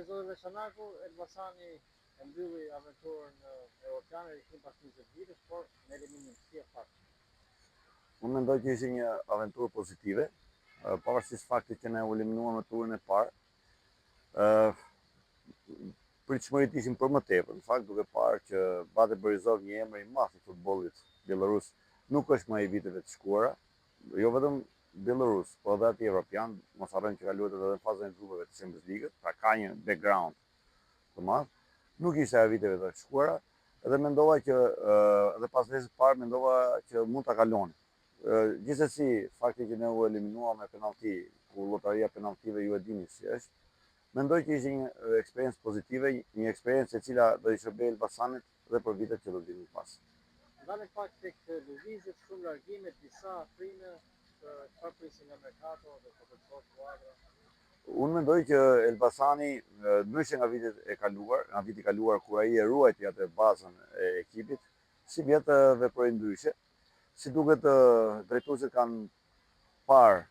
Zoti Veçanaku, Elbasani e mbylli aventurën europiane ishim pas 20 vitësh, por me eliminim si e fakt. Unë mendoj që ishte një aventurë pozitive, pavarësisht faktit që ne u eliminuam në turën e parë. Pritshmëritë ishin për më tepër, në fakt duke parë që Bate Borisov, një emër i madh i futbollit bielorus, nuk është më i viteve të shkuara, jo vetëm bielorus, por edhe aty evropian, mos harrojmë që ka luajtur edhe në fazën e grupeve të Champions League, pra ka një background të madh, nuk ishte e viteve të shkuara, edhe mendova që edhe pas ndeshjes së parë mendova që mund ta kaloni. Gjithsesi, fakti që ne u eliminuam me penallti, ku llotaria penalltive ju e dini si është, mendoj që ishte një eksperiencë pozitive, një eksperiencë e cila do i shërbejë Elbasanit dhe për vitet që do vinë pas. Ndale pak tek lëvizjet, shumë largime, disa afrime, çfarë prisin nga merkato dhe po kërkohet skuadra? Unë mendoj që Elbasani, ndryshe nga vitet e kaluar, nga viti i kaluar kur ai e ruajti atë bazën e ekipit, si vjetë veproi ndryshe. Si duket drejtuesit kanë parë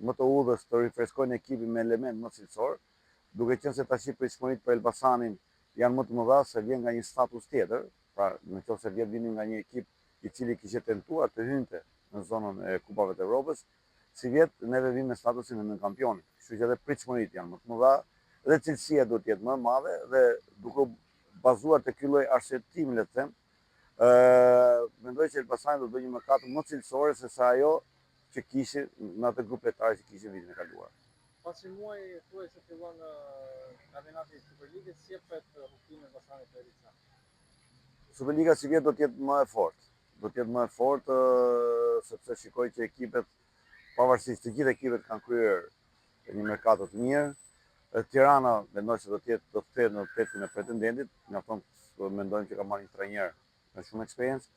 më të udhës të rifreskojnë ekipin me element më cilësor, duke qenë se tash pritshmëritë për Elbasanin janë më të mëdha se vjen nga një status tjetër, pra nëse vjen vini nga një ekip i cili kishte tentuar të hynte në zonën e kupave të Evropës, si vjet neve vim me statusin e nënkampionit. Kështu që edhe pritshmëritë janë më të mëdha dhe cilësia duhet të jetë më e madhe dhe duke bazuar te ky lloj arsyetimi, le të them, mendoj që Elbasani do të bëjë një mëkat më cilësore se sa ajo që kishte në atë grup lojtarë që kishte vitin e kaluar. Pasi muaj thuaj se fillon kampionati i Superligës, si jepet rrugtimin e Elbasanit për edicion? Superliga si vjet do të jetë më e fortë. Do të jetë më e fortë sepse shikoj që ekipet, pavarësisht të gjithë ekipet kanë kryer një merkato të mirë. Tirana mendoj se do të kthehet në tretin e pretendentit, mjafton mendojmë që ka marrë një trajner me shumë eksperiencë.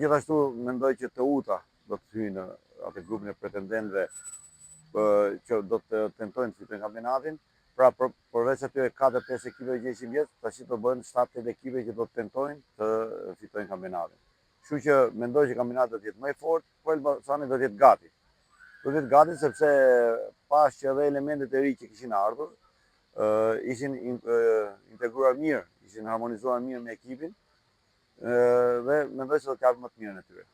Gjithashtu mendoj që Teuta do të hyjë në atë grupin e pretendentëve që do të tentojnë të fitojnë kampionatin. Pra përveç atyre 4-5 ekipeve që ishin vjet, tash do bëhen 7-8 ekipe që do të tentojnë të fitojnë kampionatin. Kështu që mendoj që kampionati do të jetë më i fortë, por Elbasani do të jetë gati. Do të jetë gati sepse pas që edhe elementet e ri që kishin ardhur, ishin integruar mirë, ishin harmonizuar mirë me ekipin dhe mendoj se do të japin më të mirën e tyre.